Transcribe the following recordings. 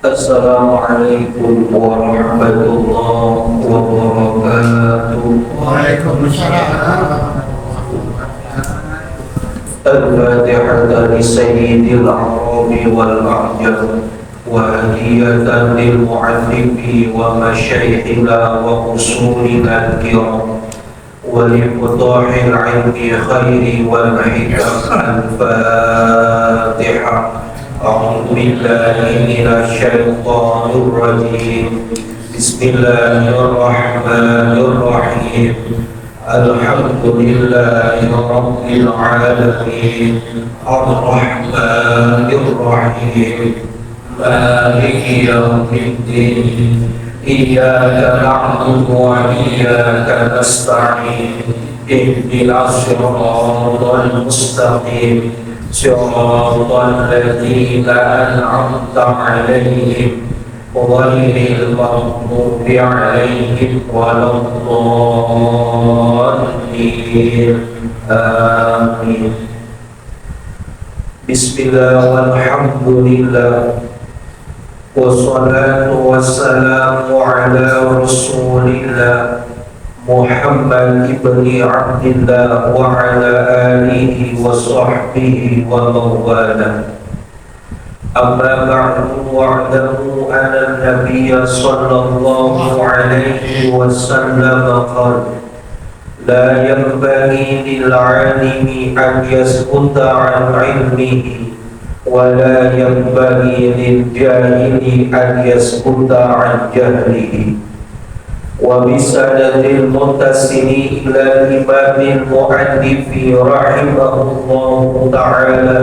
Assalamualaikum warahmatullahi wabarakatuh. Waalaikumsalam. Al-Fatihah li Sayyidil Arabi wal A'jam wa hadiyatan lil mu'allifi wa masyayikhina wa usulina al-kiram wa li futahil ilmi khairi wal hikam. Al-Fatihah. أعوذ بالله من الشيطان الرجيم بسم الله الرحمن الرحيم الحمد لله رب العالمين الرحمن الرحيم مالك يوم الدين إياك نعبد وإياك نستعين اهدنا الصراط المستقيم صراط الذين أنعمت عليهم غير المغضوب عليهم ولا الضالين آمين. بسم الله والحمد لله والصلاة والسلام على رسول الله Muhammad ibni Abdillah wa ala alihi wa sahbihi wa mawala. Amma ba'du wa'lamu anna nabiyya sallallahu alaihi wasallam qala la yanbaghi lil 'alimi an yaskuta 'an 'ilmihi wa la yanbaghi lil jahili an yaskuta 'an jahlihi. وبسند المتصل إلى الإمام المؤلف رحمه الله تعالى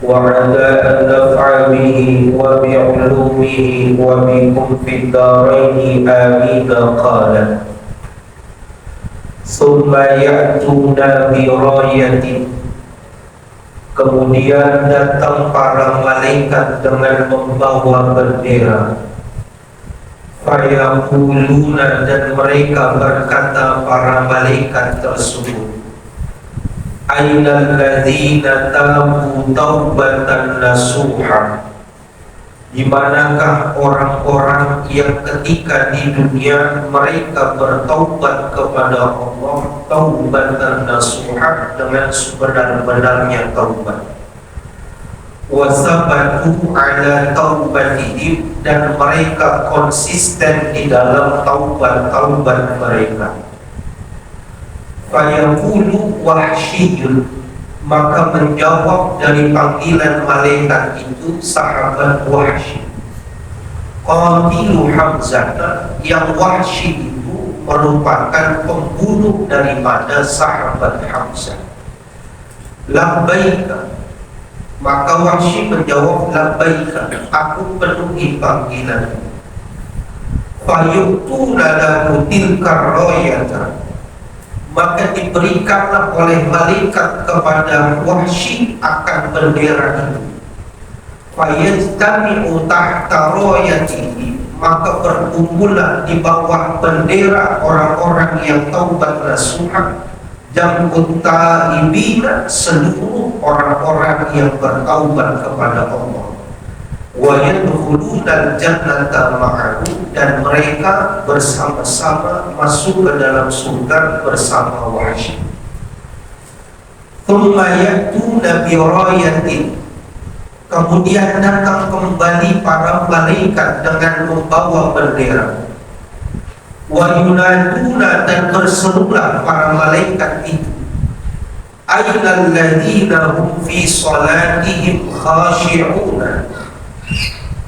وعلى أن نفع به وبعلومه وبكم في الدارين آمين. قال ثم يأتون براية, kemudian datang para malaikat dengan membawa bendera. Fayaquluna, dan mereka berkata para malaikat tersebut, Ainal ladzina tabu taubatan nasuha, di manakah orang-orang yang ketika di dunia mereka bertaubat kepada Allah taubatan nasuha, dengan sebenar-benarnya taubat. Wasabatu ala taubatihim, dan mereka konsisten di dalam taubat-taubat mereka. Fayaqulu Wahsyiyyun, maka menjawab dari panggilan malaikat itu sahabat Wahsy, Qatilu Hamzah, yang Wahsy itu merupakan pembunuh daripada sahabat Hamzah. Labbaika, maka Wahsy menjawab, labbaika, aku penuhi panggilan. Fayu'tuna lahu tilka rayata, maka diberikanlah oleh malaikat kepada Wahsy akan bendera itu. Fayajtami'u tahta rayatihi, maka berkumpullah di bawah bendera orang-orang yang taubat nasuha, jam'ut taibina, seluruh orang-orang yang bertaubat kepada Allah. Wa yadkhuluna jannata ma'ahu, dan mereka bersama-sama masuk ke dalam surga bersama Wahsy. Thumma ya'tuna bi rayatin, kemudian datang kembali para malaikat dengan membawa bendera. Wa yunaduna, dan berserulah para malaikat itu, Ainal ladzina hum fi salatihim khashi'una,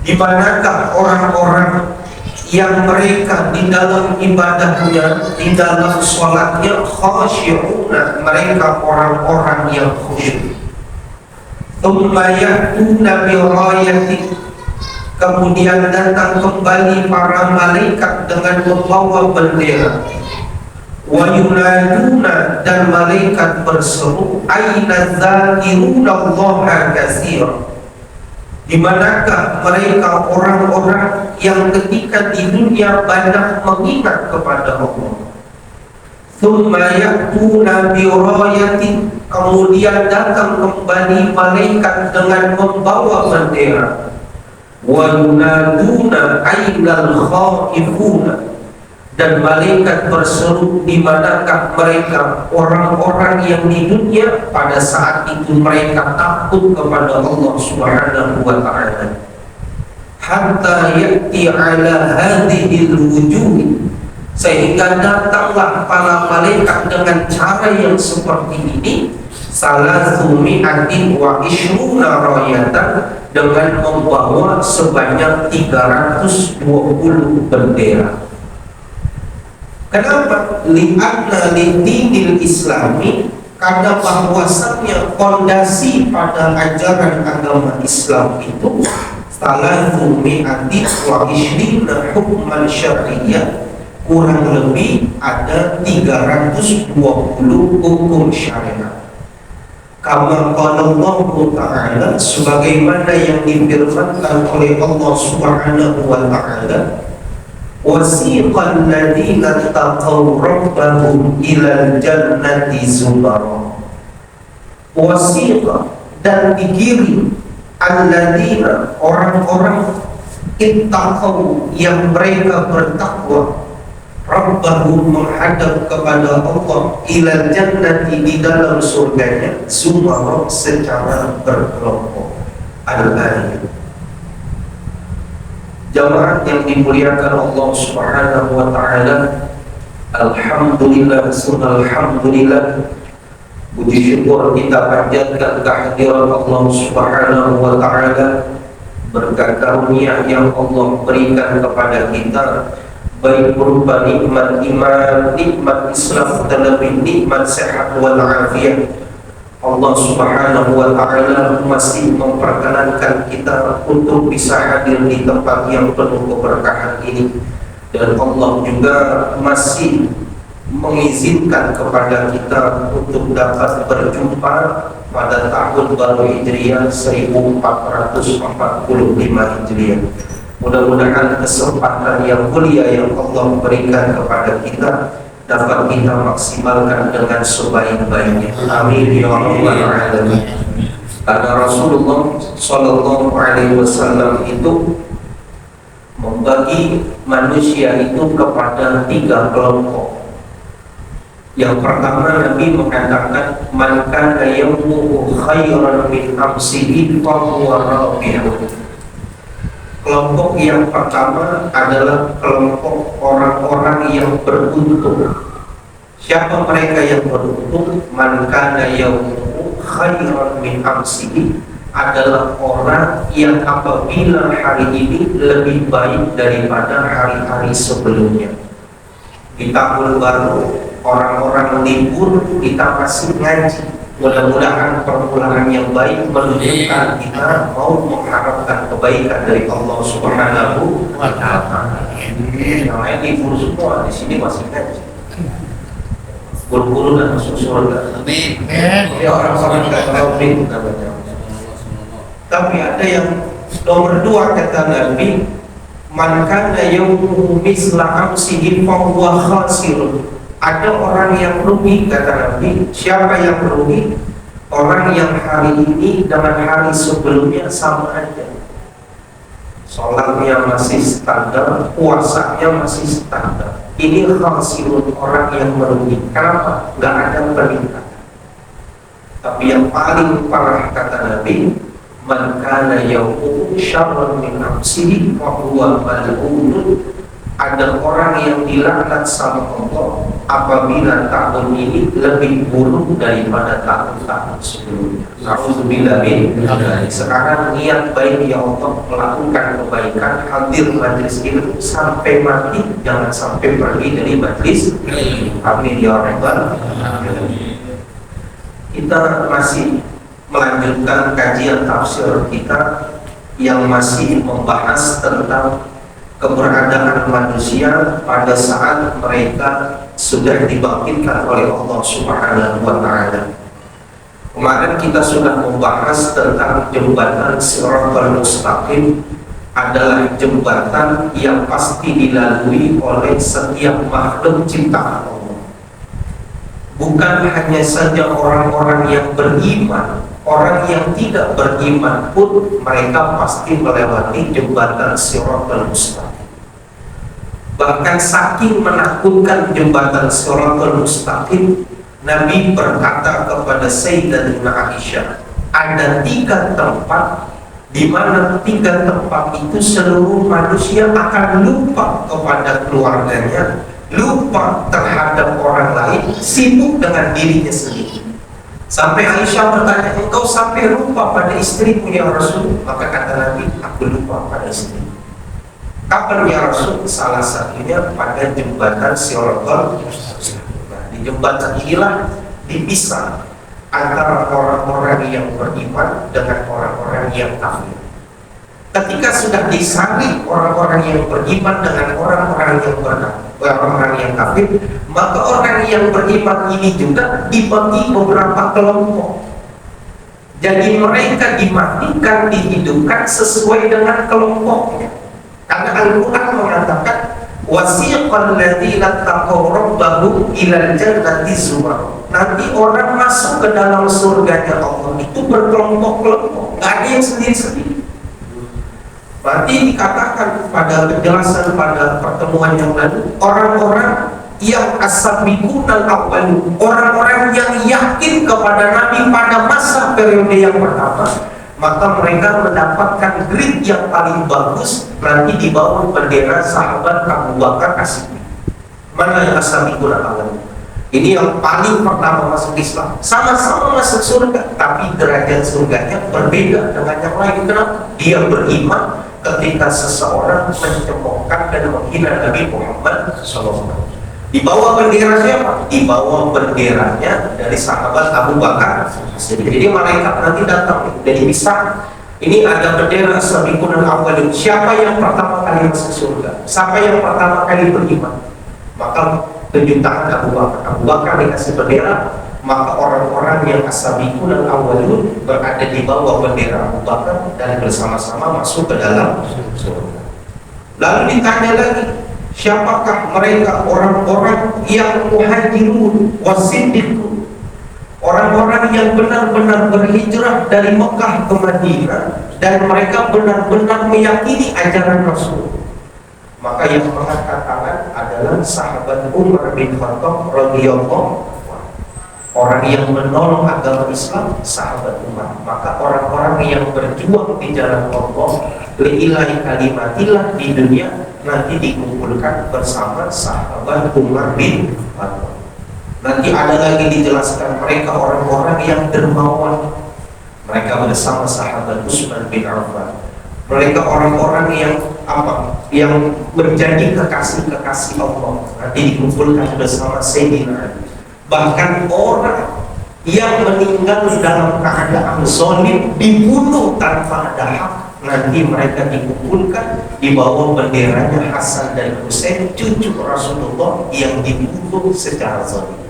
di manakah orang-orang yang mereka di dalam ibadahnya, di dalam salatnya khashi'una, mereka orang-orang yang khusyuk. Tsumma ya'tuna bi rayatin, kemudian datang kembali para malaikat dengan membawa bendera. Wa yunaduna, dan malaikat berseru, Aina dzakiruna Allaha katsira, di manakah mereka orang-orang yang ketika di dunia banyak mengingat kepada Allah. Tsumma ya'tuna bi rayatin, kemudian datang kembali malaikat dengan membawa bendera. wa yunaduna ainal khaifuna, dan malaikat berseru di manakah mereka orang-orang yang di dunia pada saat itu mereka takut kepada Allah Subhanahu wa taala. Hatta ya'ti ala hadhil wujuh, sehingga datanglah para malaikat dengan cara yang seperti ini, salasumi'atin wa ishruna rayatan, dengan membawa sebanyak 320 bendera. Kenapa? Li'anna lidinil islami, karena bahwasannya fondasi pada ajaran agama Islam itu salatu mi'ati wa ishrina hukman syariah, kurang lebih ada 320 hukum syariat. Kama qala Allah Ta'ala, sebagaimana yang difirmankan oleh Allah Subhanahu wa Ta'ala, wasiqal ladzina taqaw rabbahum ilal jannati zumara. Wasiqa, dan digiring, alladzina, orang-orang, ittaqaw, yang mereka bertakwa, rabbahum, menghadap kepada Allah, ilal jannati, di dalam surganya, zumara, secara berkelompok. Al-ayat. Jamaah yang dimuliakan Allah Subhanahu wa taala, alhamdulillah summa alhamdulillah, puji syukur kita panjatkan kehadiran Allah Subhanahu wa taala, berkat karunia yang Allah berikan kepada kita, baik berupa nikmat iman, nikmat Islam, terlebih nikmat sehat wal afiat. Allah Subhanahu wa taala masih memperkenankan kita untuk bisa hadir di tempat yang penuh keberkahan ini, dan Allah juga masih mengizinkan kepada kita untuk dapat berjumpa pada tahun baru Hijriah 1445 Hijriah. Mudah-mudahan kesempatan yang mulia yang Allah berikan kepada kita dapat kita maksimalkan dengan sebaik-baiknya. Amin ya rabbal alamin. Karena Rasulullah Shallallahu Alaihi Wasallam itu membagi manusia itu kepada 3 kelompok. Yang pertama, Nabi mengatakan, man kana yamuhu khairan min amsihi fa huwa rabi'un. Kelompok yang pertama adalah kelompok orang-orang yang beruntung. Siapa mereka yang beruntung? Man kana yaumuhu khairan min amsihi, adalah orang yang apabila hari ini lebih baik daripada hari-hari sebelumnya. Di tahun baru orang-orang libur, kita masih ngaji. Mudah-mudahan permulaan yang baik menunjukkan kita mau mengharapkan kebaikan dari Allah Subhanahu wa taala. Yang lain libur semua, di sini masih ngaji. Buru-buru dan masuk surga. Amin. Ya, orang-orang nggak tahu namanya. Tapi ada yang nomor 2 kata Nabi, man kana yaumuhu misla amsihi fa huwa khasirun. Ada orang yang rugi, kata Nabi. Siapa yang rugi? Orang yang hari ini dengan hari sebelumnya sama aja. Sholatnya masih standar, puasanya masih standar. Ini khasirun, orang yang merugi. Kenapa? Gak ada peningkatan. Tapi yang paling parah, kata Nabi, man kana yaumuhu syarrun min amsihi wa huwa mal'unun. Ada orang yang dilaknat sama Allah apabila tahun ini lebih buruk daripada tahun-tahun sebelumnya. Alhamdulillah. Sekarang niat baik ya Allah, melakukan kebaikan, hadir majlis ilmu sampai mati, jangan sampai pergi dari majlis. Amin ya rabbal alamin. Kita masih melanjutkan kajian tafsir kita yang masih membahas tentang keberadaan manusia pada saat mereka sudah dibangkitkan oleh Allah Subhanahu wa taala. Kemarin kita sudah membahas tentang jembatan Shiratal Mustaqim adalah jembatan yang pasti dilalui oleh setiap makhluk ciptaan Allah. Bukan hanya saja orang-orang yang beriman, orang yang tidak beriman pun mereka pasti melewati jembatan Shiratal Mustaqim. Bahkan saking menakutkan jembatan Shiratal Mustaqim, Nabi berkata kepada Sayyidatina Aisyah, ada 3 tempat di mana 3 tempat itu seluruh manusia akan lupa kepada keluarganya, lupa terhadap orang lain, sibuk dengan dirinya sendiri. Sampai Aisyah bertanya, engkau sampai lupa pada istrimu ya Rasul? Maka kata Nabi, aku lupa pada istri. Kapan ya Rasul? Salah satunya pada jembatan Shiratal Mustaqim. Nah, di jembatan inilah dipisah antara orang-orang yang beriman dengan orang-orang yang kafir. Ketika sudah disaring orang-orang yang beriman dengan orang-orang yang kafir, maka orang yang beriman ini juga dibagi beberapa kelompok. Jadi mereka dimatikan, dihidupkan sesuai dengan kelompoknya. Karena Al-Quran mengatakan, wasiqal ladzina taqaw rabbahum ilal jannati zumar. Nanti orang masuk ke dalam surganya Allah itu berkelompok-kelompok, nggak ada yang sendiri-sendiri. Berarti dikatakan pada penjelasan pada pertemuan yang lalu, orang-orang yang as-sabiqunal awwalun, orang-orang yang yakin kepada Nabi pada masa periode yang pertama, maka mereka mendapatkan grade yang paling bagus nanti di bawah bendera sahabat Abu Bakar As-Siddiq. Mana yang as-sabiqunal awwalun? Ini yang paling pertama masuk Islam, sama-sama masuk surga, tapi derajat surganya berbeda dengan yang lain. Kenapa? Dia beriman ketika seseorang mencemoohkan dan menghina Nabi Muhammad SAW. Di bawah bendera siapa? Di bawah benderanya dari sahabat Abu Bakar. Jadi malaikat nanti datang dan dipisah. Ini ada bendera sabiqun al-awwalin. Siapa yang pertama kali masuk surga? Siapa yang pertama kali beriman? Maka tunjuk tangan Abu Bakar. Abu Bakar dikasih bendera, maka orang-orang yang as-sabiqun al-awwalun berada di bawah bendera Abu Bakar dan bersama-sama masuk ke dalam surga. Lalu ditanya lagi, siapakah mereka? Orang-orang yang muhajirun wasiddiqun, orang-orang yang benar-benar berhijrah dari Mekah ke Madinah dan mereka benar-benar meyakini ajaran Rasul. Maka yang mengangkat tangan adalah sahabat Umar bin Khattab radhiyallahu. Orang yang menolong agama Islam, sahabat Umar. Maka orang-orang yang berjuang di jalan Allah lillahi kalimatillah di dunia nanti dikumpulkan bersama sahabat Umar bin Khattab. Nanti ada lagi dijelaskan mereka orang-orang yang dermawan. Mereka bersama sahabat Utsman bin Affan. Mereka orang-orang yang yang menjadi kekasih-kekasih Allah. Nanti dikumpulkan bersama Sayyidina Ali. Bahkan orang yang meninggal dalam keadaan zalim, dibunuh tanpa ada hak, nanti mereka dikumpulkan di bawah benderanya Hasan dan Husain, cucu Rasulullah yang dibunuh secara zalim.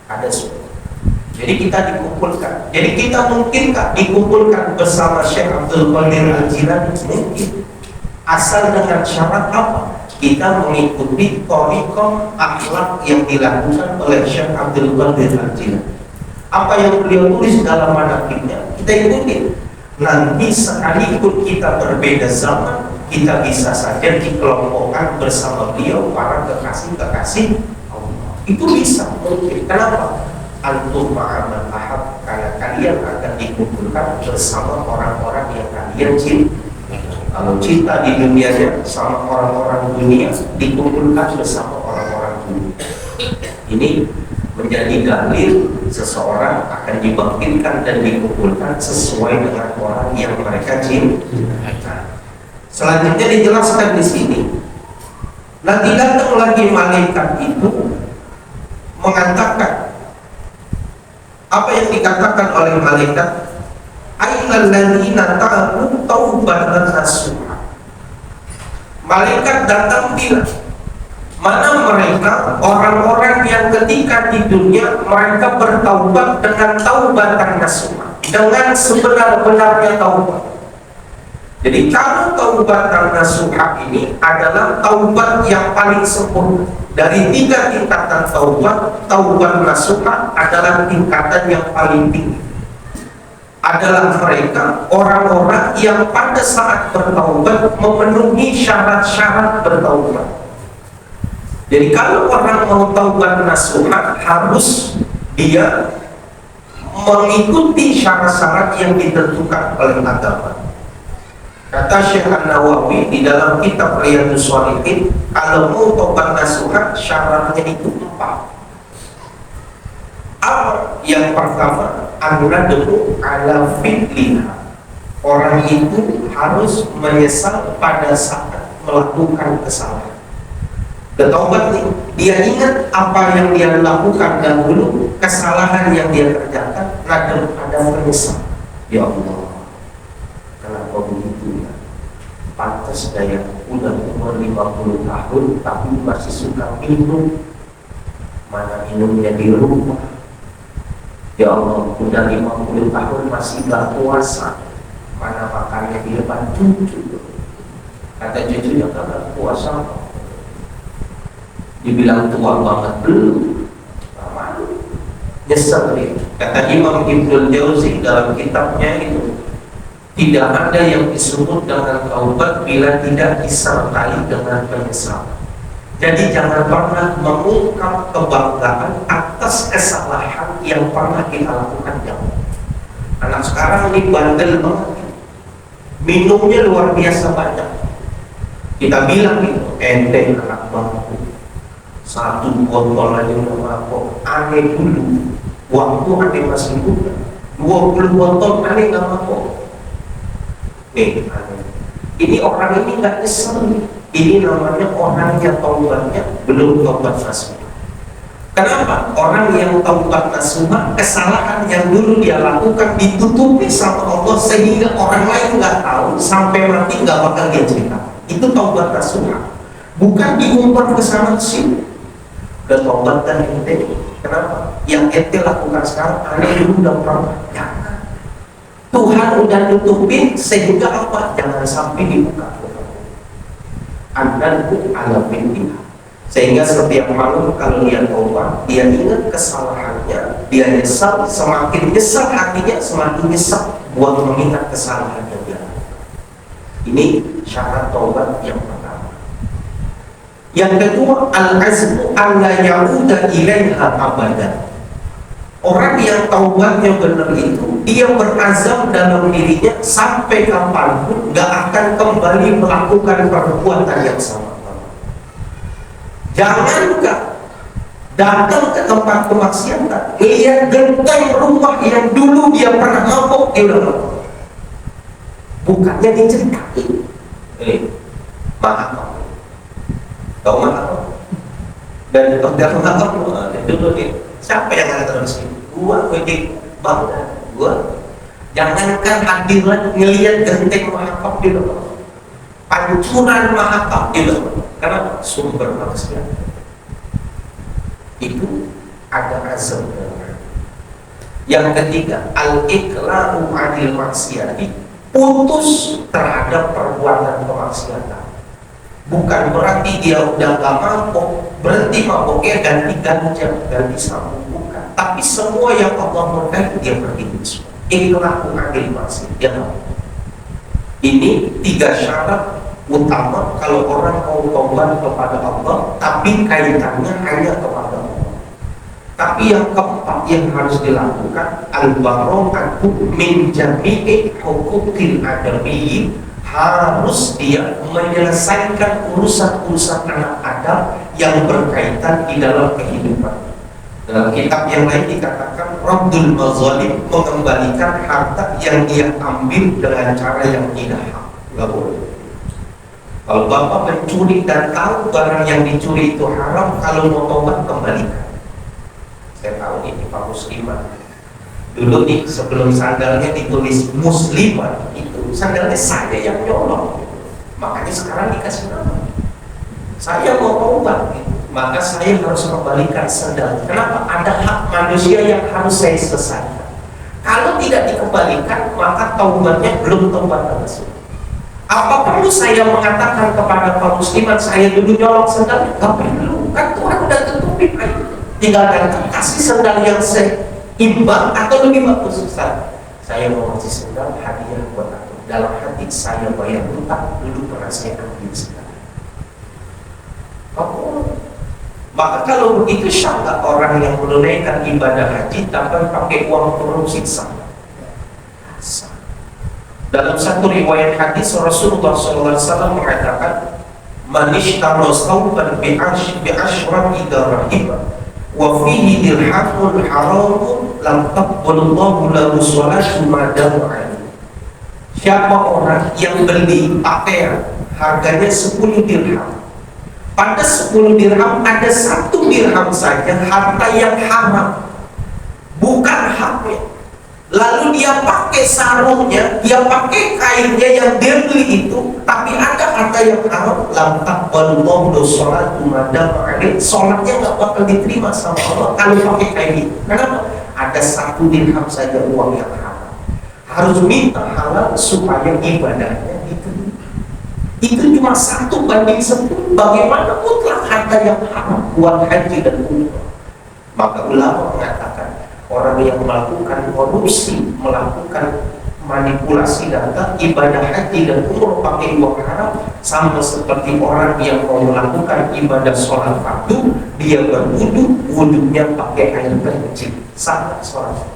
Ada semua. Jadi kita dikumpulkan. Jadi kita mungkinkah dikumpulkan bersama Syekh Abdul Qadir Al-Jilani? Mungkin. Asal dengan syarat apa? Kita mengikuti thariqah akhlak yang dilakukan oleh Syekh Abdul Qadir Al-Jilani. Apa yang beliau tulis dalam manaqibnya, kita ikuti. Nanti sekalipun kita berbeda zaman, kita bisa saja dikelompokkan bersama beliau para kekasih-kekasih Allah. Itu bisa mungkin. Kenapa? Antum ma'aman ahad, karena kalian akan dikumpulkan bersama orang-orang yang kalian cinta. Kalau cinta di dunianya sama orang-orang dunia, dikumpulkan bersama orang-orang dunia. Ini menjadi dalil seseorang akan dibangkitkan dan dikumpulkan sesuai dengan orang yang mereka cinta. Selanjutnya dijelaskan di sini. Nanti datang lagi malaikat itu mengatakan, apa yang dikatakan oleh malaikat? Ainal ladzina ta'abu taubatan nasuha. Malaikat datang bilang, mana mereka orang-orang yang ketika di dunia mereka bertaubat dengan taubatan nasuha, dengan sebenar-benarnya taubat. Jadi kalau taubatan nasuha ini adalah taubat yang paling sempurna. Dari 3 tingkatan taubat, taubat nasuha adalah tingkatan yang paling tinggi. adalah mereka orang-orang yang pada saat bertaubat memenuhi syarat-syarat bertaubat. Jadi kalau orang mau taubat nasuha, harus dia mengikuti syarat-syarat yang ditentukan oleh agama. Kata Syekh An-Nawawi di dalam kitab Riyadhus Shalihin, kalau mau taubat nasuha syaratnya itu 4. Apa? Yang pertama, an-nadmu ala fi'liha. Orang itu harus menyesal pada saat melakukan kesalahan. Bertaubat nih, dia ingat apa yang dia lakukan dahulu, kesalahan yang dia kerjakan, ada menyesal. Ya Allah, kenapa begitu ya? Pantas saya udah umur 50 tahun tapi masih suka minum. Mana minumnya di rumah? Ya Allah, udah 50 tahun masih gak puasa. Mana makannya di depan cucu? Kata cucunya, gak puasa. Dibilang tua banget, belum. Malu. Nyesel dia. Kata Imam Ibnul Jauzi dalam kitabnya itu, tidak ada yang disebut dengan taubat bila tidak disertai dengan penyesalan. Jadi jangan pernah mengungkap kebanggaan atas kesalahan yang pernah kita lakukan jauh. Anak sekarang ini bandel banget, minumnya luar biasa banyak. Kita bilang gitu, ente anak bangku, 1 botol aja udah mabok. Aneh dulu, waktu aneh masih muda, 20 botol aneh gak mabok. Aneh. Ini orang ini gak nyesel. Ini namanya orang yang taubatnya belum taubat nasuha. Kenapa? Orang yang taubat nasuha, kesalahan yang dulu dia lakukan ditutupi sama Allah sehingga orang lain nggak tahu, sampai mati nggak bakal dia cerita. Itu taubat nasuha. Bukan diumbar ke sana sini. Dan taubat dan ente. Kenapa? Yang ente lakukan sekarang aneh dulu udah pernah. Jangan. Tuhan udah tutupin sehingga apa? Jangan sampai dibuka. An-nadmu ala fi'liha. Sehingga setiap malam kalau dia taubat, dia ingat kesalahannya, dia nyesal, semakin nyesal hatinya, semakin nyesal buat mengingat kesalahan yang dia lakukan. Ini syarat taubat yang pertama. Yang kedua, al-azmu alla ya'uda ilaiha abadan. Orang yang taubatnya benar itu, dia berazam dalam dirinya sampai kapanpun gak akan kembali melakukan perbuatan yang sama. Jangankan datang ke tempat kemaksiatan, melihat genteng rumah yang dulu dia pernah mabok, dia udah mabok. Bukannya diceritain. Maaf. Tahu maaf? Dan hotel maaf dulu nih. Siapa yang ada terus ini? Gua bangga. Gua jangankan hadiran ngelihat genteng mahakam di dalam, pancuran mahakam di dalam, karena sumber maksiat itu ada azam. Yang ketiga, al-iqla'u 'anil maksiati, putus terhadap perbuatan kemaksiatan. Bukan berarti dia udah gak mabok, berhenti maboknya ganti ganja, ganti sabu, bukan. Tapi semua yang Allah murkai dia pergi. Iqla'u 'anil maksiat. Ini 3 syarat utama kalau orang mau tobat kepada Allah, tapi kaitannya hanya kepada Allah. Tapi yang keempat yang harus dilakukan, al-bara'atu min jami'i huquqil adamiyyin, harus dia menyelesaikan urusan-urusan anak Adam yang berkaitan di dalam kehidupan. Dalam kitab yang lain dikatakan raddul mazalim, mengembalikan harta yang dia ambil dengan cara yang tidak hak. Nggak boleh. Kalau bapak mencuri dan tahu barang yang dicuri itu haram, kalau mau tobat kembalikan. Saya tahu ini Pak Musliman. Dulu nih sebelum sandalnya ditulis Musliman, itu sandalnya saya yang nyolong. Makanya sekarang dikasih nama. Saya mau tobat, maka saya harus kembalikan sandal. Kenapa? Ada hak manusia yang harus saya selesaikan. Kalau tidak dikembalikan, maka taubatnya belum taubat langsung. Apa perlu saya mengatakan kepada kaum musliman saya dulu nyolong sandal? Gak perlu, kan Tuhan udah tutupin aja. Tinggal kasih sandal yang seimbang atau lebih bagus. Ustaz, saya mau ngasih sendal hadiah buat aku. Dalam hati saya bayar hutang, dulu pernah saya ambil sendal. Maka kalau begitu sah nggak orang yang menunaikan ibadah haji tanpa pakai uang korupsi? Sah. Dalam satu riwayat hadis Rasulullah SAW mengatakan, "Man ishtara thawban bi'ashrati dirham wa fihi dirhamun haramun lam taqballallahu lahu sholatu ma dama alaihi." Siapa orang yang beli pakaian harganya 10 dirham, pada 10 dirham ada 1 dirham saja harta yang haram, bukan haknya, lalu dia pakai sarungnya, dia pakai kainnya yang dia beli itu, tapi ada harta yang haram, lam taqballallahu sholatu ma dama alaihi, sholatnya nggak bakal diterima sama Allah kalau pakai kain itu. Kenapa? Ada 1 dirham saja uang yang haram, harus minta halal supaya ibadahnya diterima. Itu cuma 1/10. Bagaimana mutlak harta yang haram buat haji dan umrah? Maka ulama mengatakan orang yang melakukan korupsi, melakukan manipulasi data ibadah haji dan umrah pakai uang haram, sama seperti orang yang mau melakukan ibadah sholat fardu, dia berwudu, wudunya pakai air kencing. Sah sholat?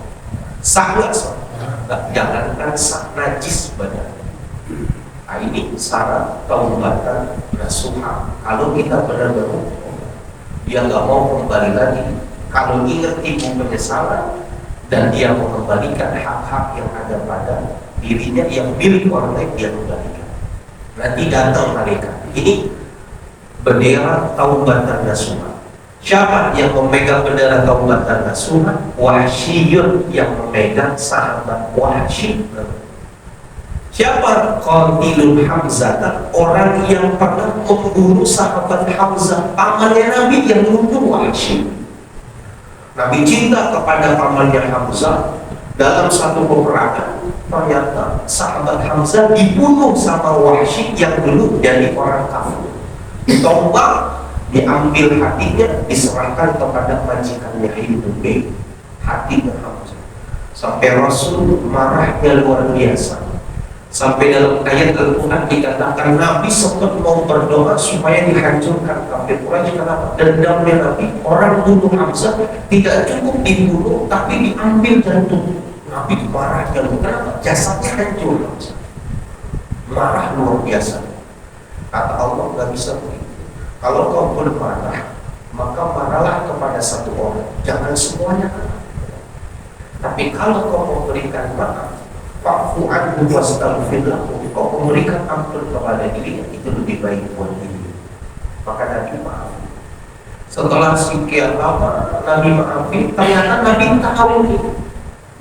Sah nggak sholat? Jangankan sah, najis badan. Nah, ini syarat taubatan nasuha. Kalau kita benar-benar dia nggak mau kembali lagi, kalau ingat ibu penyesalan dan dia mau mengembalikan hak-hak yang ada pada dirinya yang milik orang lain, dia kembalikan. Nanti datang malaikat. Ini bendera taubatan nasuha. Siapa yang memegang bendera taubatan nasuha? Wahsyiyun, yang memegang sahabat Wahsy. Siapa? Qatilul Hamzah, orang yang pernah membunuh sahabat Hamzah, pamannya Nabi yang membunuh Wahsy. Nabi cinta kepada pamannya Hamzah. Dalam satu peperangan, ternyata sahabat Hamzah dibunuh sama Wahsy yang dulu jadi orang kafir. Ditombak, diambil hatinya, diserahkan kepada majikannya Hindu B. Hatinya Hamzah. Sampai Rasul marahnya luar biasa. Sampai dalam ayat Al-Quran dikatakan Nabi sempat mau berdoa supaya dihancurkan kafir Quraisy. Kenapa? Dendamnya Nabi, orang bunuh Hamzah tidak cukup dibunuh tapi diambil jantung. Nabi marah jantung. Kenapa? Jasadnya hancur Hamzah. Marah luar biasa. Kata Allah, nggak bisa begitu. Kalau kau bermarah, maka marahlah kepada satu orang, jangan semuanya. Tapi kalau kau memberikan maaf, fa'fu anhu wastaghfir lahu, kau memberikan ampun kepada dirinya, itu lebih baik buat diri. Maka Nabi maaf. Setelah sekian lama Nabi maafin, ternyata Nabi tahu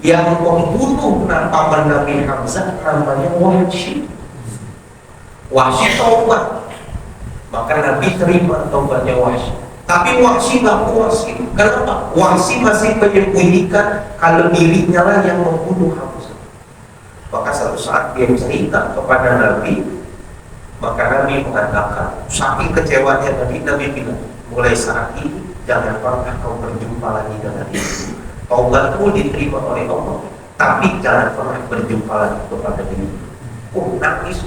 yang membunuh paman Nabi Hamzah namanya Wahsy. Wahsy taubat, maka Nabi terima taubatnya Wahsy. Tapi Wahsy nggak puas. Kenapa? Wahsy masih menyembunyikan kalau dirinya lah yang membunuh Hamzah. Maka satu saat dia cerita kepada Nabi, maka Nabi mengatakan, saking kecewanya Nabi bilang, mulai saat ini jangan pernah kau berjumpa lagi dengan dirimu. Taubatmu diterima oleh Allah, tapi jangan pernah berjumpa lagi kepada dirimu. Nangis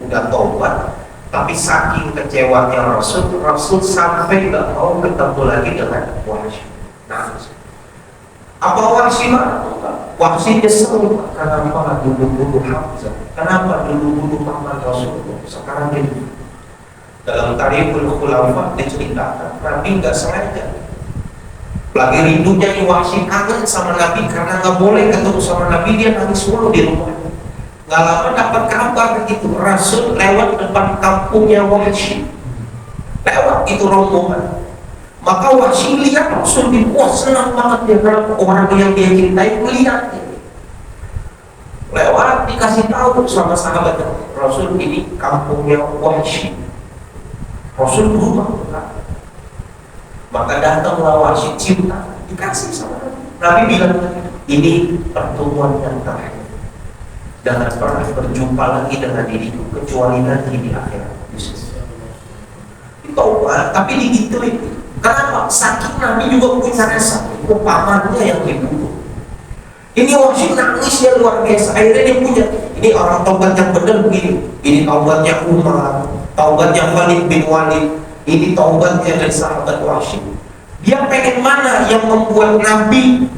udah taubat, tapi saking kecewanya Rasul sampai nggak mau ketemu lagi dengan Wahsy. Nangis. Apa Wahsy marah? Wahsy nyesel, kenapa dulu bunuh Hamzah, kenapa dulu bunuh paman Rasulullah, sekarang ini. Dalam Tarikhul Khulafa diceritakan Nabi nggak sengaja, lagi rindunya Wahsy, kangen sama Nabi karena nggak boleh ketemu sama Nabi, dia nangis mulu di rumah. Nggak lama dapat kabar begitu, Rasul lewat depan kampungnya Wahsy, lewat itu rombongan. Maka Wahsy lihat Rasul di wah senang banget dia karena orang yang dia cintai melihat ini. Lewat dikasih tahu sama sahabat Rasul, ini kampungnya Wahsy. Rasul berubah. Maka datanglah Wahsy cinta, dikasih sama Nabi. Nabi bilang, ini pertemuan yang terakhir. Jangan pernah berjumpa lagi dengan diriku kecuali nanti di akhirat. Taubat, tapi digituin. Kenapa? Saking Nabi juga punya rasa, pamannya yang dibunuh. Ini Wahsy nangisnya luar biasa. Akhirnya dia punya, ini orang taubat yang benar begini. Ini taubatnya Umar, taubatnya Khalid bin Walid, ini taubatnya dari sahabat Wahsy. Dia pengen mana yang membuat Nabi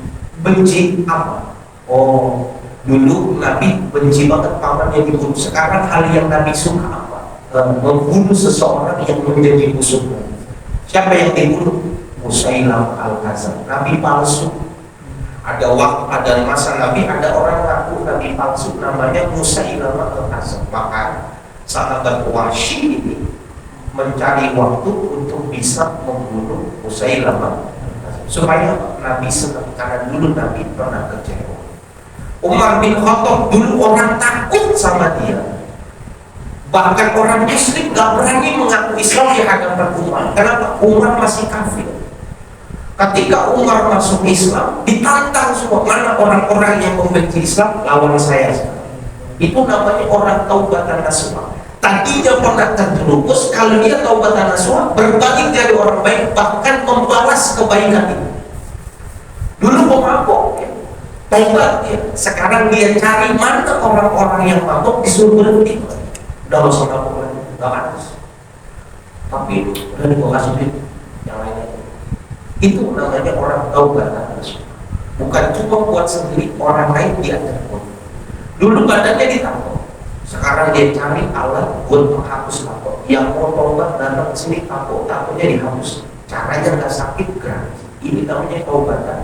benci apa? Oh, dulu Nabi benci banget pamannya dibunuh. Sekarang hal yang Nabi suka apa? Membunuh seseorang yang menjadi musuhnya. Siapa yang dibunuh? Musailamah al-Kadzdzab, Nabi palsu. Ada waktu, ada masa Nabi, ada orang ngaku Nabi palsu namanya Musailamah al-Kadzdzab. Maka sahabat Wahsy ini mencari waktu untuk bisa membunuh Musailamah supaya Nabi senang, karena dulu Nabi pernah kecewa. Umar bin Khattab dulu orang takut sama dia. Bahkan orang Muslim gak berani mengaku Islam di hadapan Umar. Kenapa? Umar masih kafir. Ketika Umar masuk Islam, ditantang semua. Mana orang-orang yang membenci Islam, lawan saya. Itu namanya orang taubatan nasuha. Tadinya pernah terjerumus, kalau dia taubatan nasuha, berbalik jadi orang baik, bahkan membalas kebaikan itu. Dulu pemabuk, ya. Taubat dia. Sekarang dia cari mana orang-orang yang mabuk, disuruh berhenti. Udah gak usah mabuk lagi, gak pantas. Tapi udah gue kasih duit yang lainnya. Itu namanya orang taubatan nasuha. Bukan cuma buat sendiri, orang lain diajak pun. Dulu badannya ditampung, sekarang dia cari alat buat menghapus tato. Yang mau taubat datang ke sini tato, tatonya dihapus. Caranya nggak sakit, gratis. Ini namanya taubatan.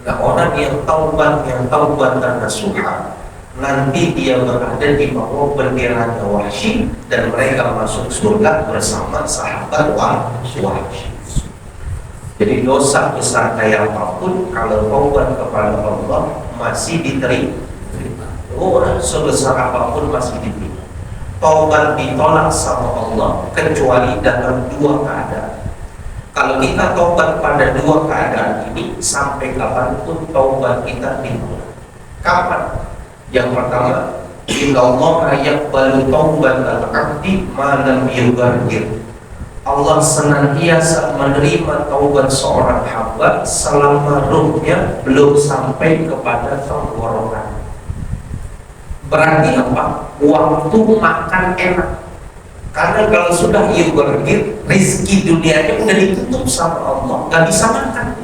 Nah, orang yang taubatan nasuha, nanti dia berada di bawah bendera Wahsy dan mereka masuk surga bersama sahabat Wahsy. Jadi dosa besar kayak apapun, kalau taubat kepada Allah masih diterima. Orang sebesar apapun masih diterima. Taubat ditolak sama Allah kecuali dalam dua keadaan. Kalau kita taubat pada dua keadaan ini, sampai kapanpun taubat kita ditolak. Kapan? Yang pertama, Inna Allah yaqbalu taubatal abdi ma lam yughargir. Allah senantiasa menerima taubat seorang hamba selama ruhnya belum sampai kepada tenggorokan. Berarti apa? Waktu makan enak. Karena kalau sudah yughargir, rizki dunianya udah ditutup sama Allah, gak bisa makan.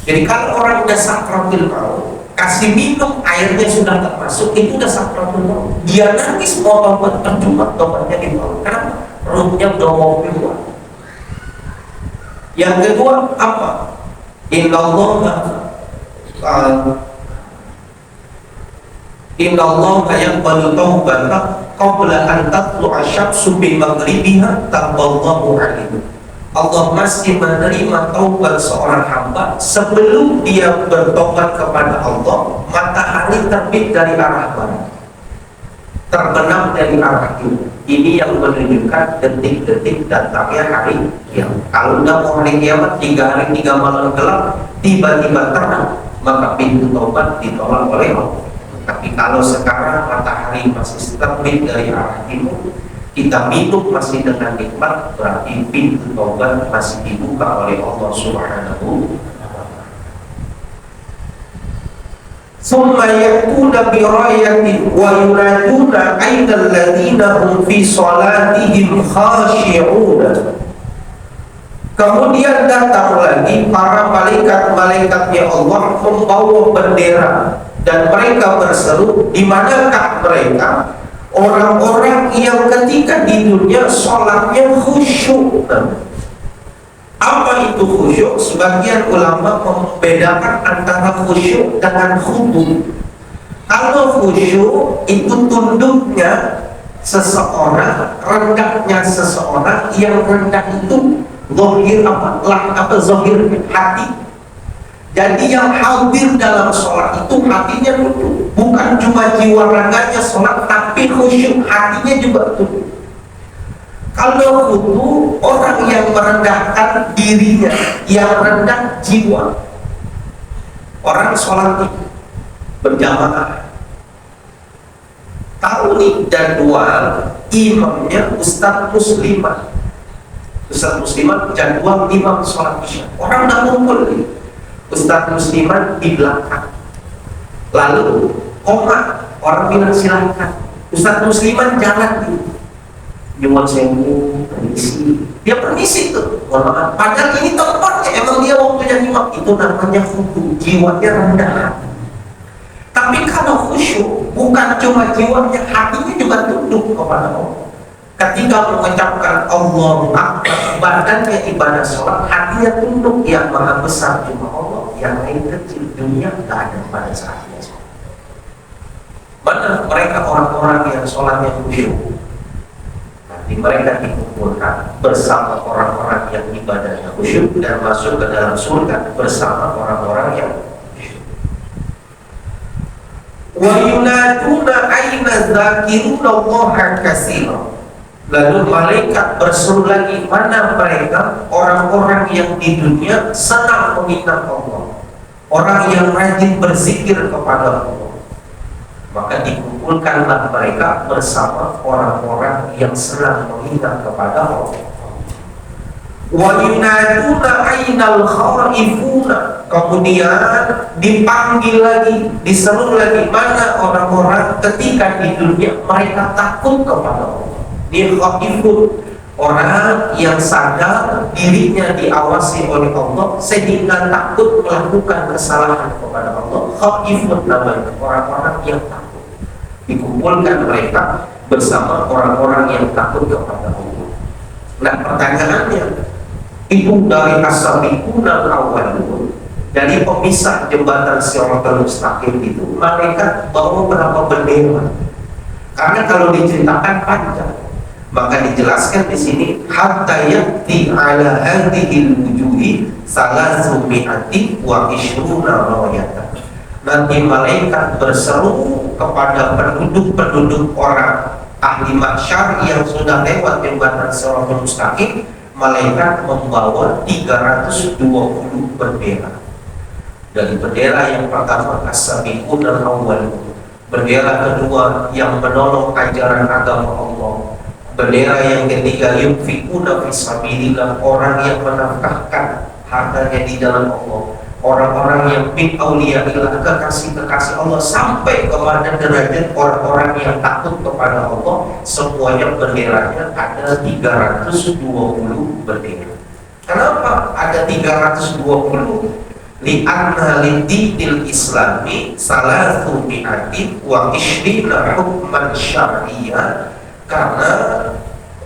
Jadi kalau orang udah sakratul maut, kasih minum airnya sudah tak masuk, itu udah sakratul maut. Dia nangis mau taubat, percuma taubatnya ditolak. Kenapa? Ruhnya udah mau keluar. Yang kedua apa? Inna Allah yaqbalu taubata qabla an tatlu'a syamsu min maghribiha taqallahu alaihi. Allah masih menerima taubat seorang hamba sebelum dia bertobat kepada Allah, matahari terbit dari arah barat, terbenam dari arah timur. Ini yang menunjukkan detik-detik datangnya hari kiamat. Kalau udah mau hari kiamat, 3 hari 3 malam gelap, tiba-tiba terang, maka pintu taubat ditolak oleh Allah. Tapi kalau sekarang matahari masih terbit dari arah timur, kita minum masih dengan nikmat, berarti pintu taubat masih dibuka oleh Allah Subhanahu. Summa yakuna bi rayatin wa yunaduna aina alladziina hum fi salatihim khashi'un. Kemudian datang lagi para malaikat-malaikatnya Allah membawa bendera dan mereka berseru, di manakah mereka? Orang-orang yang ketika di dunia sholatnya khusyuk. Apa itu khusyuk? Sebagian ulama membedakan antara khusyuk dengan khudu. Kalau khusyuk itu tunduknya seseorang, rendahnya seseorang, yang rendah itu zahir zahir hati. Jadi yang hadir dalam sholat itu hatinya tunduk, bukan cuma jiwa raganya sholat, tapi khusyuk hatinya juga tunduk. Kalau khudu, orang yang merendahkan dirinya, yang rendah jiwa. Orang sholat berjamaah, tahu nih jadwal imamnya Ustadz Muslimah. Ustadz Muslimah jadwal imam sholat isya. Orang udah kumpul nih. Ustadz Musliman di belakang. Lalu koma, orang bilang silakan. Ustadz Musliman jalan di nyuwun sewu, permisi. Dia permisi tuh, mohon maaf. Padahal ini tempatnya, emang dia waktunya nyimak. Itu namanya khusyuk, jiwanya rendah. Tapi kalau khusyuk, bukan cuma jiwanya, hatinya juga tunduk kepada Allah. Ketika mengucapkan Allahu Akbar, badannya ibadah sholat, hatinya tunduk. Yang maha besar cuma Allah, yang lain kecil, dunia tidak ada pada saatnya. Mana mereka orang-orang yang sholatnya khusyuk? Nanti mereka dikumpulkan bersama orang-orang yang ibadahnya khusyuk dan masuk ke dalam surga bersama orang-orang yang khusyuk. Wa yunaduna aina dzakiruna Allaha katsira. Lalu malaikat berseru lagi, mana mereka orang-orang yang di dunia senang mengingat Allah, orang yang rajin berzikir kepada Allah. Maka dikumpulkanlah mereka bersama orang-orang yang senang mengingat kepada Allah. Wa yunaduna ainal khaifuna. Kemudian dipanggil lagi, diseru lagi, mana orang-orang ketika di dunia mereka takut kepada Allah. Dia khaifun, orang yang sadar dirinya diawasi oleh Allah sehingga takut melakukan kesalahan kepada Allah. Khaifun namanya, orang-orang yang takut. Dikumpulkan mereka bersama orang-orang yang takut kepada Allah. Nah, pertanyaannya, itu dari as-sabiqunal awwalun, dari pemisah jembatan Shiratal Mustaqim itu, mereka bawa berapa bendera? Karena kalau diceritakan panjang. Maka dijelaskan di sini, hatta yati ala hadhil wujuhi salasu mi'ati wa ishruna rawayatan. Nanti malaikat berseru kepada penduduk-penduduk orang ahli mahsyar yang sudah lewat jembatan Shiratal Mustaqim. Malaikat membawa 320 bendera. Dari bendera yang pertama as-sabiqun al-awwalun, bendera kedua yang menolong ajaran agama Allah, bendera yang ketiga yunfiquna fisabilillah, orang yang menafkahkan hartanya di jalan Allah, orang-orang yang min auliyaillah, kekasih-kekasih Allah, sampai kepada derajat orang-orang yang takut kepada Allah. Semuanya benderanya ada 320 bendera. Kenapa ada 320? Li'anna lidinil islami salatu mi'ati wa ishrina hukman syar'iyah. Karena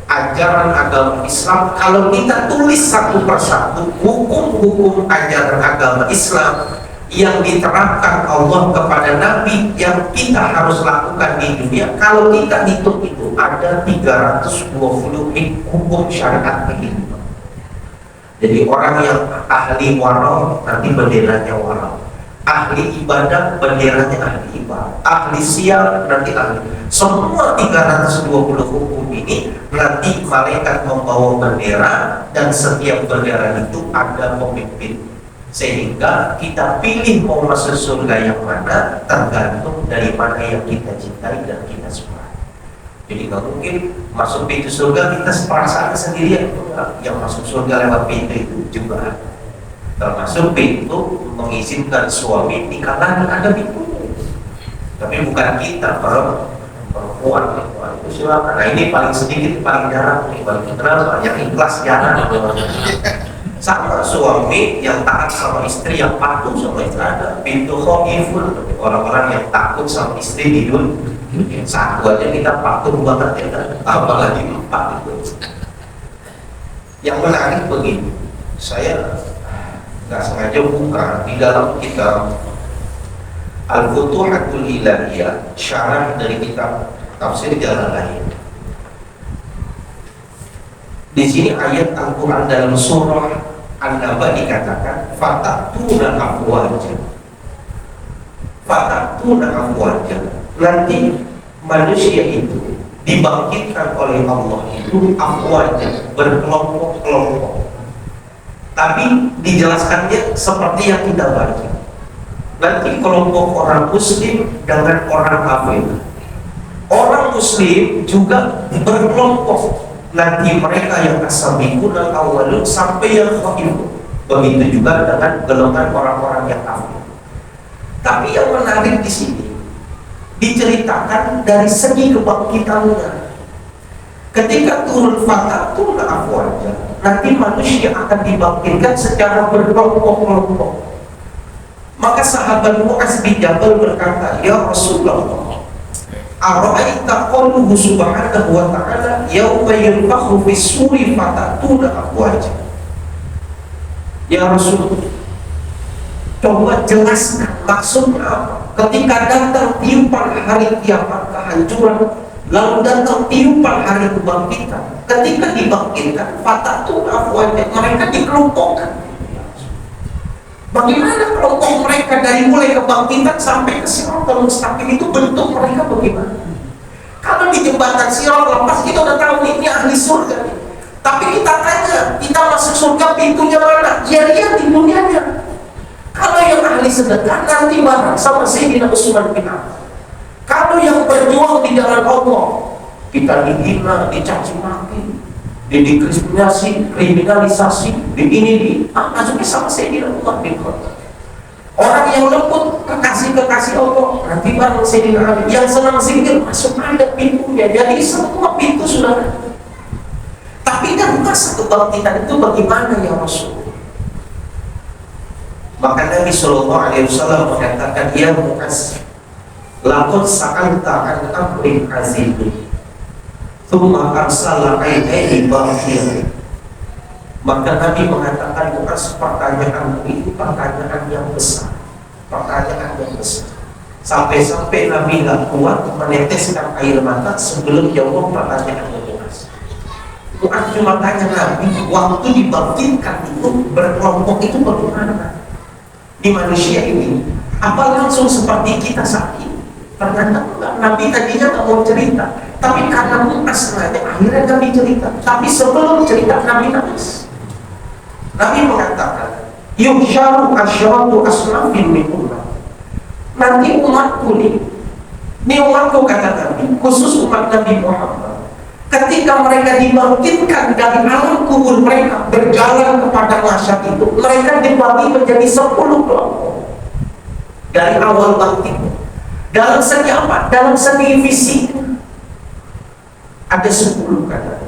ajaran agama Islam, kalau kita tulis satu persatu hukum-hukum ajaran agama Islam yang diterapkan Allah kepada Nabi yang kita harus lakukan di dunia, kalau kita hitung itu ada 320 hukum syariat begitu. Jadi orang yang ahli wara nanti benderanya wara, ahli ibadah benderanya ahli ibadah, ahli sial nanti ahli. Semua 320 hukum ini nanti malaikat membawa bendera, dan setiap bendera itu ada pemimpin, sehingga kita pilih mau masuk surga yang mana tergantung dari mana yang kita cintai dan kita suka. Jadi nggak mungkin masuk pintu surga kita perasaan sendirian. Yang masuk surga lewat pintu itu juga termasuk pintu mengizinkan suami nikah lagi, ada pintu. Tapi bukan kita perempuan itu silakan. Nah ini paling sedikit, paling jarang nih, paling kenal yang ikhlas jarang. Sama suami yang taat sama istri, yang patuh sama istri, ada pintu khaifun, orang-orang yang takut sama istri di dunia. Satu aja kita patuh banget ya, apalagi 4 itu. Yang menarik begini, saya nggak sengaja buka di dalam kitab Al-Futuhatul Ilahiyah, syarah dari kitab Tafsir Jalalain. Di sini ayat Al-Quran dalam surah An-Naba dikatakan fatatuna afwaja. Fatatuna afwaja. Nanti manusia itu dibangkitkan oleh Allah itu afwaja, berkelompok-kelompok. Tapi dijelaskannya seperti yang kita baca. Nanti kelompok orang muslim dengan orang kafir. Orang muslim juga berkelompok. Nanti mereka yang as-sabiqun al-awwalun sampai yang khaifun. Begitu juga dengan golongan orang-orang yang kafir. Tapi yang menarik di sini diceritakan dari segi kebangkitannya. Ketika turun fatatuna afwaja, nanti manusia akan dibangkitkan secara berkelompok-kelompok. Maka sahabat Mu'adz bin Jabal berkata, "Ya Rasulullah, ara'aita qauluhu subhanahu wa ta'ala yauma yunfakhu fis-suri fatatuna afwaja." Ya Rasul, coba jelaskan maksudnya apa? Ketika datang tiupan hari kiamat kehancuran, lalu datang tiupan hari kebangkitan. Ketika dibangkitkan, fatatuna afwaja, mereka dikelompokkan. Bagaimana kelompok mereka dari mulai kebangkitan sampai ke Siratal Mustaqim itu bentuk mereka bagaimana? Kalau di jembatan Siratal lepas kita udah tahu ini ahli surga nih. Tapi kita tanya, kita masuk surga pintunya mana? Ya lihat di dunianya. Kalau yang ahli sedekah nanti bareng sama Sayyidina Utsman bin Affan. Kalau yang berjuang di jalan Allah, kita dihina, dicaci maki, didiskriminasi, kriminalisasi, masuknya sama Sayyidina Umar bin Khattab. Orang yang lembut kekasih Allah nanti bareng Sayyidina Ali. Yang senang zikir masuk ada pintunya. Jadi semua pintu sudah ada. Tapi kan masa kebangkitan itu bagaimana ya Rasul? Maka Nabi Sallallahu Alaihi Wasallam mengatakan, "Ya Mu'adz, laqad sa'alta an amrin azim, tsumma arsala ilaihi baghyan." Maka Nabi mengatakan, "Mu'adz, pertanyaanmu itu pertanyaan yang besar, pertanyaan yang besar." Sampai-sampai Nabi tidak kuat meneteskan air mata sebelum jawab pertanyaannya Mu'adz. Mu'adz cuma tanya Nabi, waktu dibangkitkan itu berkelompok itu bagaimana di manusia ini? Apa langsung seperti kita saat ini? Ternyata enggak. Nabi tadinya nggak mau cerita, tapi karena Mu'adz nanya, akhirnya Nabi cerita. Tapi sebelum cerita Nabi nangis. Nabi mengatakan, "Yuhsyaru asyratu asnafin min ummah." Nanti umatku ini umatku, kata Nabi, khusus umat Nabi Muhammad, ketika mereka dibangkitkan dari alam kubur mereka berjalan kepada mahsyar itu, mereka dibagi menjadi 10 kelompok dari awal bangkit. Dalam segi apa? Dalam segi fisik ada 10 kata.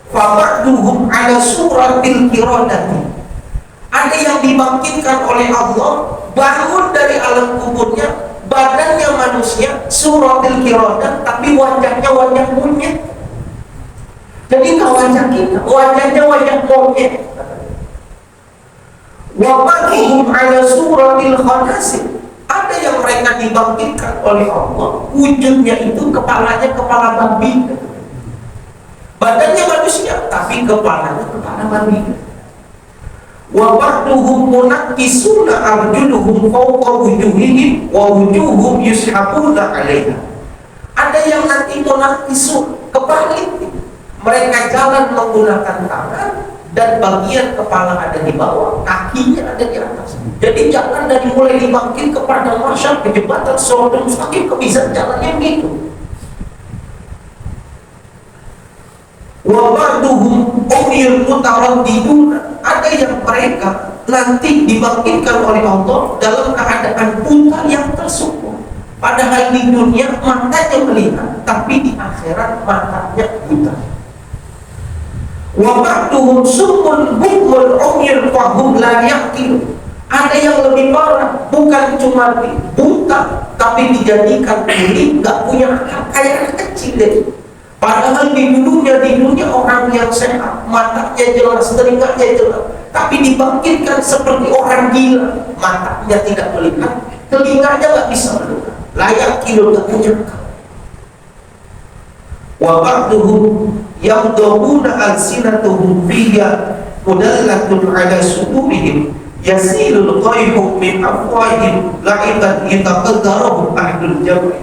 Fa'aduhum ala suratil qiradati. Ada yang dibangkitkan oleh Allah, bangun dari alam kuburnya, badannya manusia suratil qiradah, tapi wajahnya wajah monyet. Jadi nggak wajah kita, wajahnya wajah monyet. Wa ba'dhum ala suratil khanasir. Ada yang mereka dibangkitkan oleh Allah, wujudnya itu kepalanya kepala babi. Badannya manusia, tapi kepalanya kepala babi. Wa ba'duhum munakkisuna arjuluhum fawqa wujuhihim wa wujuhum yushabuna 'alaiha. Ada yang nanti munakkisun, kebalik. Mereka jalan menggunakan tangan dan bagian kepala ada di bawah, kakinya ada di atas. Jadi jalan dari mulai dibangkit kepada mahsyar ke jembatan Siratal Mustaqim bisa jalannya gitu. Wa ba'duhum umyul mutaraddidun. Ada yang mereka nanti dibangkitkan oleh Allah dalam keadaan buta yang tersungkur. Padahal di dunia matanya melihat, tapi di akhirat matanya buta. Wa ba'duhum summun bukmun umyul fahum la yaqilun. Ada yang lebih parah, bukan cuma buta, tapi dijadikan tuli, nggak punya akal, kayak anak kecil deh. Padahal di dunia orang yang sehat, matanya jelas, telinganya jelas, tapi dibangkitkan seperti orang gila, matanya tidak melihat, telinganya nggak bisa mendengar, layak kilo nggak punya akal. Wa ba'duhum yamdahuna alsinatuhum fiyya mudallatun ala sudurihim yasilul qayhum min afwahihim la'iban yataqaddaruhum ahlul jam'i.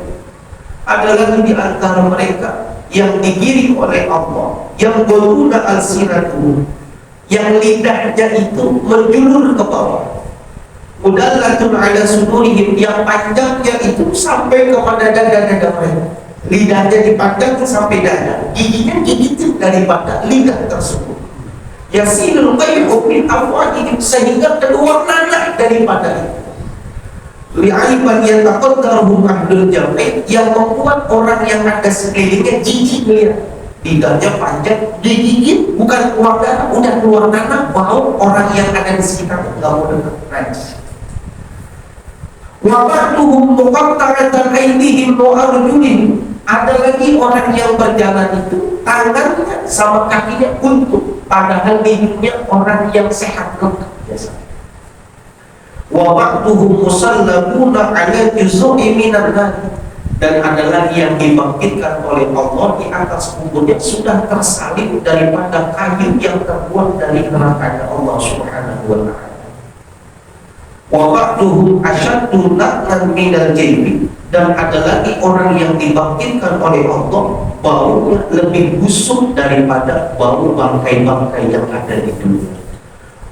Ada lagi di antara mereka yang digiring oleh Allah, yang yamdahuna alsinatuhum, yang lidahnya itu menjulur ke bawah, mudallatun ala sudurihim, yang panjangnya itu sampai kepada dada-dada mereka. Lidahnya dipandang sampai dada, giginya gigitin daripada lidah tersebut. Yasilul qai'u min afwahihim, sehingga keluar nanah daripada itu. Li'aiban yataqaddaruhum ahlul jam'i, yang membuat orang yang ada sekelilingnya jijik melihat. Lidahnya panjang, digigit, bukan keluar darah, udah keluar nanah, bau, orang yang ada di sekitarnya nggak mau dengar, najis. Wa ba'duhum muqatta'atan aydihim wa arjulihim, ada lagi orang yang berjalan itu tangannya sama kakinya buntu, padahal hidupnya orang yang sehat lengkap biasa. Wa ba'duhum musallabuna 'ala juz'i minan nar, dan ada lagi yang dibangkitkan oleh Allah di atas kuburnya sudah tersalib daripada kayu yang terbuat dari nerakanya Allah Subhanahu wa ta'ala. Wa ba'duhum asyaddu naqlan minal jaybi, dan ada lagi orang yang dibangkitkan oleh Allah baunya lebih busuk daripada bau bangkai-bangkai yang ada di dunia.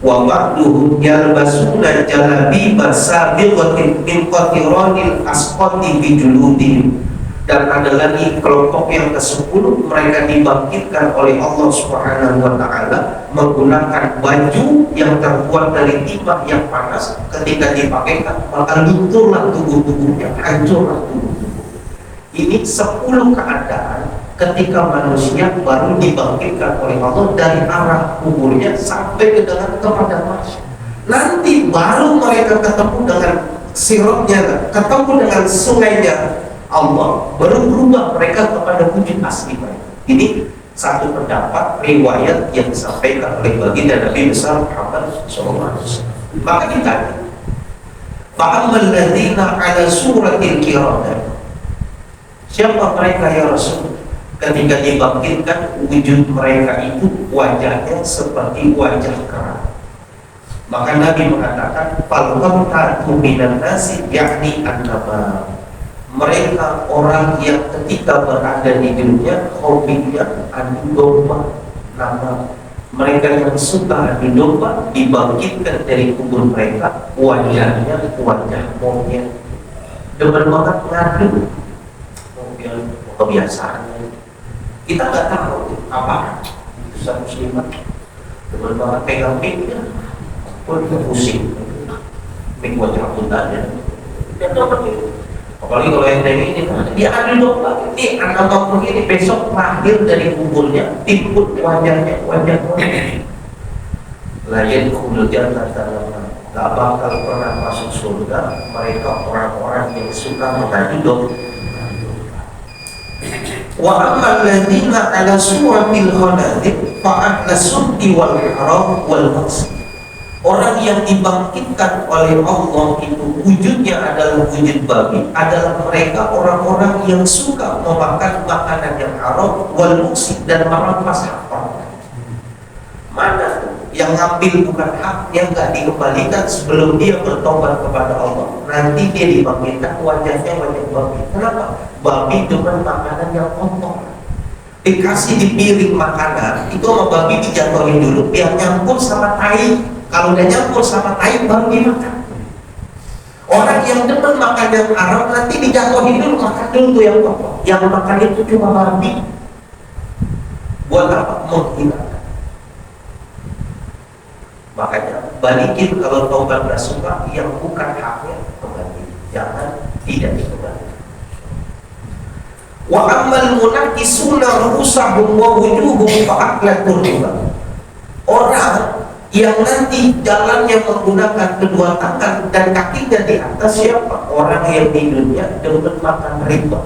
Wa ba'duhum yalbasuna jalabiba sabiqatin min qatiranil asqati bi juludihim, dan ada lagi kelompok yang ke-10, mereka dibangkitkan oleh Allah Subhanahu wa ta'ala menggunakan baju yang terbuat dari timah yang panas, ketika dipakaikan maka lunturlah tubuh-tubuhnya, hancurlah tubuh-tubuh. Ini 10 keadaan ketika manusia baru dibangkitkan oleh Allah dari arah kuburnya sampai ke dengan kepada mahsyar. Nanti baru mereka ketemu dengan siratnya, ketemu dengan sungainya Allah, baru berubah mereka kepada wujud asli mereka. Ini satu pendapat riwayat yang disampaikan oleh baginda Nabi besar Muhammad SAW. Maka ditanya, fa'ammal ladzina 'ala suratil qiradah, siapa mereka ya Rasul? Ketika dibangkitkan wujud mereka itu wajahnya seperti wajah kera. Maka Nabi mengatakan falqatu minan nasi, yakni annama, mereka orang yang ketika berada di dunia hobinya adu domba. Nama mereka yang suka adu domba dibangkitkan dari kubur mereka, wajahnya wajah monyet, demen banget ngadu, mobil kebiasaan. Kita nggak tahu apa urusan muslimat, demen banget pegang mic, pun pusing, mic buat rambutannya, dia dapat itu. Apalagi kalau yang kayak ini, dia adu domba. Ini anak kampung ini besok lahir dari kuburnya, timbul wajahnya wajah monyet. Lain kemudian kata-kata nggak bakal pernah masuk surga mereka orang-orang yang suka mengadu domba. Wa ammal ladzina 'ala suratil khaladik fa ahlasuddi wal haram wal maksi. Orang yang dibangkitkan oleh Allah itu wujudnya adalah wujud babi, adalah mereka orang-orang yang suka memakan makanan yang haram wal maksi, dan merampas hak orang. Mana yang ngambil bukan haknya, nggak dikembalikan sebelum dia bertobat kepada Allah, nanti dia dibangkitkan wajahnya wajah babi. Kenapa? Babi dengan makanan yang kotor, dikasih di piring makanan itu sama babi dijatuhin dulu biar nyampur sama tai. Kalau udah nyampur sama tai baru dimakan. Orang yang demen makan yang haram nanti dijatuhin dulu, makan dulu tuh yang kotor. Yang makan itu cuma babi. Buat apa? Menghilangkan. Makanya balikin kalau taubat gak suka yang bukan haknya, kembali. Jangan tidak dikembalikan. Wa ammal munakisuna rusahum wa wujuhum fa'aklatul riba. Orang yang nanti jalannya menggunakan kedua tangan dan kakinya di atas, siapa? Orang yang di dunia demen makan riba.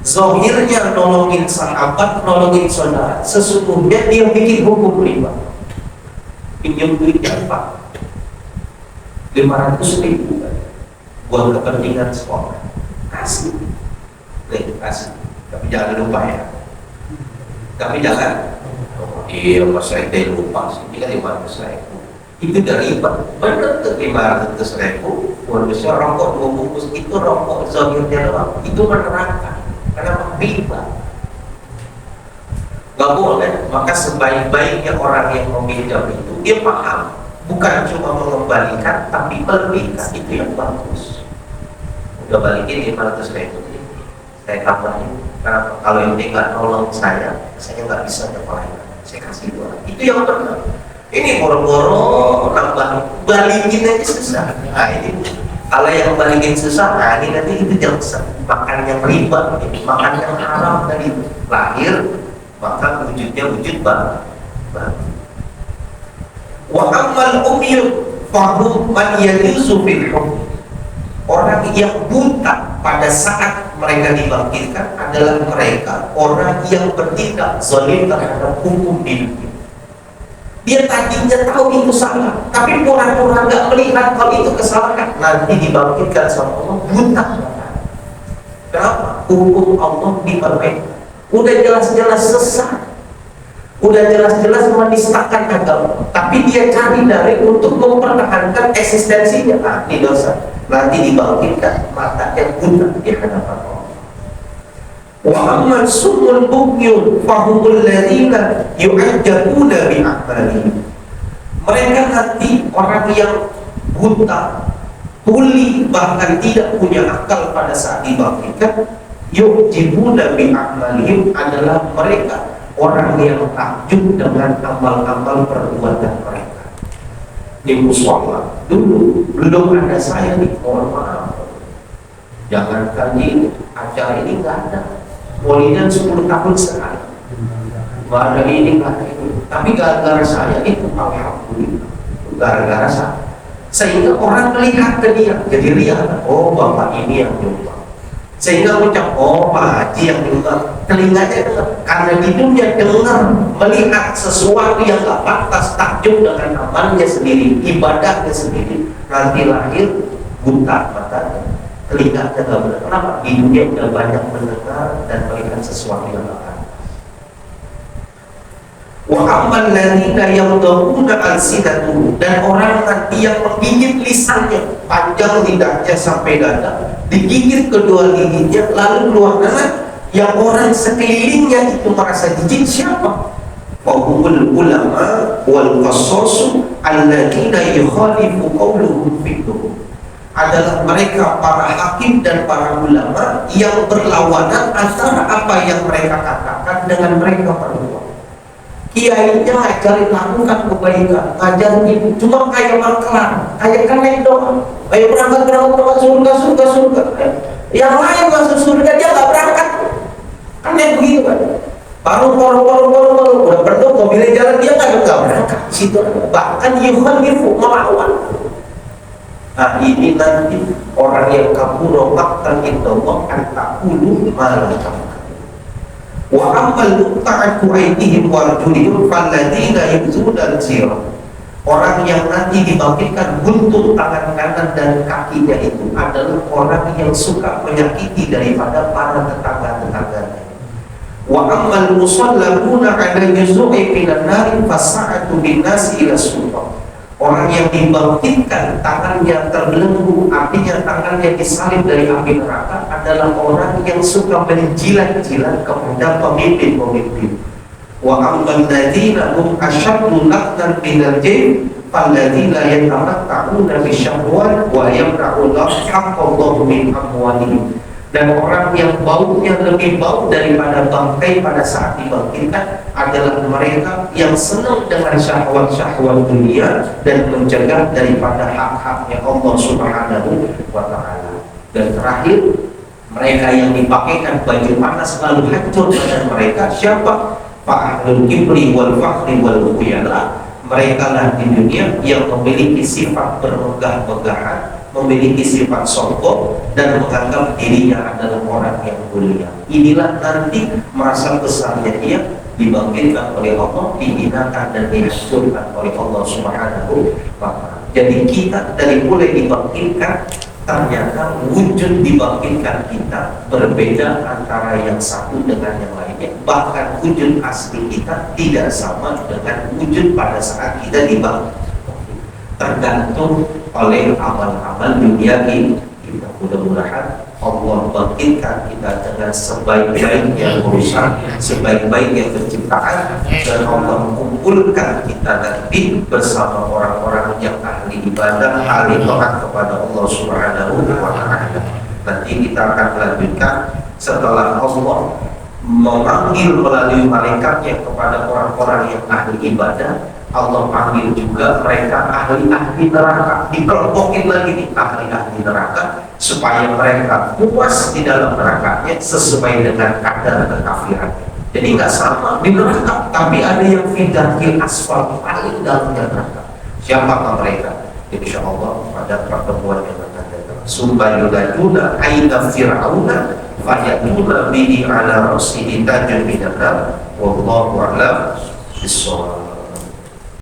Zahirnya nolongin sahabat, nolongin saudara, sesungguhnya dia bikin hukum riba. Pinjam duit apa? 500.000 kan? Buat kepentingan sekolah, kasih. Kasih, tapi jangan lupa ya. Tapi jangan, iya pas saya lupa sih, ini kan 500.000. Itu dari bener tuh 500.000. Bonusnya rokok 2 bungkus, itu rokok zahirnya doang, itu menerangkan. Kenapa riba? Gak boleh. Maka sebaik-baiknya orang yang meminjam itu dia paham, bukan cuma mengembalikan, tapi melebihkan, itu yang bagus. Udah balikin 500.000. Saya tambahin, karena kalau ini nggak nolong saya nggak bisa nyepelain. saya kasih 2. Itu yang benar. Ini boro-boro nambah balikin aja susah. Nah ini kalau yang balikin susah, nah ini nanti itu jangan makan yang riba, makan yang haram tadi lahir, maka wujudnya wujud baru. Wa amal umyun fahum man yajuzu fil hukm. Orang yang buta pada saat mereka dibangkitkan adalah mereka orang yang bertindak zalim terhadap hukum di dunia. Dia tadinya tahu itu salah, tapi pura-pura nggak melihat kalau itu kesalahan. Nanti dibangkitkan sama Allah buta. Kenapa? Hukum Allah dipermainkan. Udah jelas-jelas sesat, udah jelas-jelas menistakan agama, tapi dia cari dari untuk mempertahankan eksistensinya. Nah, ini dosa. Nanti dibangkitkan mata yang buta di hadapan Allah. Wa amman sumul buknyun fahumul ladina yu'ajjabuna bi'amalihim. Mereka nanti orang yang buta, tuli, bahkan tidak punya akal pada saat dibangkitkan, yu'jibuna bi'amalihim adalah mereka orang yang takjub dengan amal-amal perbuatan mereka. Di mushola dulu belum ada saya nih, mohon maaf, jangankan di acara ini nggak ada, Maulidan 10 tahun sekali, nggak ada ini nggak ada ini, tapi gara-gara saya itu alhamdulillah, gara-gara saya, sehingga orang melihat ke dia jadi lihat, oh bapak ini yang nyumbang, sehingga ucap oh Pak Haji yang dengar, telinganya dengar, karena hidungnya dengar melihat sesuatu yang gak pantas, takjub dengan amalnya sendiri, ibadahnya sendiri, nanti lahir buta matanya, telinganya gak benar. Kenapa? Hidungnya udah banyak mendengar dan melihat sesuatu yang gak pantas. Wa amman ladina yamdahuna alsinatuhum, dan orang nanti yang menggigit lisannya, panjang lidahnya sampai dada, digigit kedua giginya lalu keluar darah, yang orang sekelilingnya itu merasa jijik. Siapa? Fahumul ulama wal qassasu alladina yukhalifu qawluhum fiddum, adalah mereka para hakim dan para ulama yang berlawanan antara apa yang mereka katakan dengan mereka perbuat. Kiainya ngajarin lakukan kebaikan, ngajarin ibu, cuma kayak maklar, kayak kenek doang. Ayo berangkat surga. Yang lain masuk surga dia nggak berangkat, kan yang begitu kan. Baru udah berdoa mobilnya jalan dia nggak berangkat. Situ bahkan yukhalifu, melawan. Nah ini nanti orang yang kabur maktan indallah an taqulu ma la taf'alun. Wa ammal muqta'atu aydihim wa arjulihim falladina yubzuna al-sirah. Orang yang nanti dibangkitkan buntu tangan kanan dan kakinya itu adalah orang yang suka menyakiti daripada para tetangga-tetangganya. Wa ammal musallabuna 'ala juz'i minan nari fasa'atu bin-nasi ila sultan. Orang yang dibangkitkan tangannya terbelenggu, artinya tangannya disalib dari api neraka, adalah orang yang suka menjilat-jilat kepada pemimpin-pemimpin. Wa amman ladzina hum asyaddu laqtan minal jinn falladzina yatamatta'una bisyahwat wa yamna'una haqqallahu min amwalihim. Dan orang yang baunya lebih bau daripada bangkai pada saat dibangkitkan adalah mereka yang senang dengan syahwat-syahwat dunia dan mencegah daripada hak-haknya Allah Subhanahu wa Ta'ala. Dan terakhir, mereka yang dipakaikan baju panas lalu hancur badan mereka, siapa? Fa'ahlul kibri wal fakhri wal khuyala. Mereka lah di dunia yang memiliki sifat bermegah-megahan, memiliki sifat sombong dan menganggap dirinya adalah orang yang mulia. Inilah nanti masa besarnya dia dibangkitkan oleh Allah, dihinakan dan dihancurkan oleh Allah Subhanahu wa Ta'ala. Jadi kita dari mulai dibangkitkan, ternyata wujud dibangkitkan kita berbeda antara yang satu dengan yang lainnya. Bahkan wujud asli kita tidak sama dengan wujud pada saat kita dibangkitkan, tergantung oleh amal-amal dunia kita. Mudah-mudahan Allah bangkitkan kita dengan sebaik-baiknya urusan, sebaik-baiknya penciptaan, dan Allah mengumpulkan kita nanti bersama orang-orang yang ahli ibadah, ahli taat kepada Allah Subhanahu wa Ta'ala. Nanti kita akan lanjutkan setelah Allah memanggil melalui malaikatnya kepada orang-orang yang ahli ibadah. Allah panggil juga mereka ahli-ahli neraka, dikelompokin lagi nih ahli-ahli neraka supaya mereka puas di dalam nerakanya sesuai dengan kadar kekafiran. Jadi nggak sama di neraka, tapi ada yang fidakil asfal, paling dalamnya neraka. Siapakah mereka? Insya Allah pada pertemuan yang akan datang. Sumbayuladuna aina fir'auna fayatuna bihi ala rasihi tajun minan nar wallahu a'lam bissawab.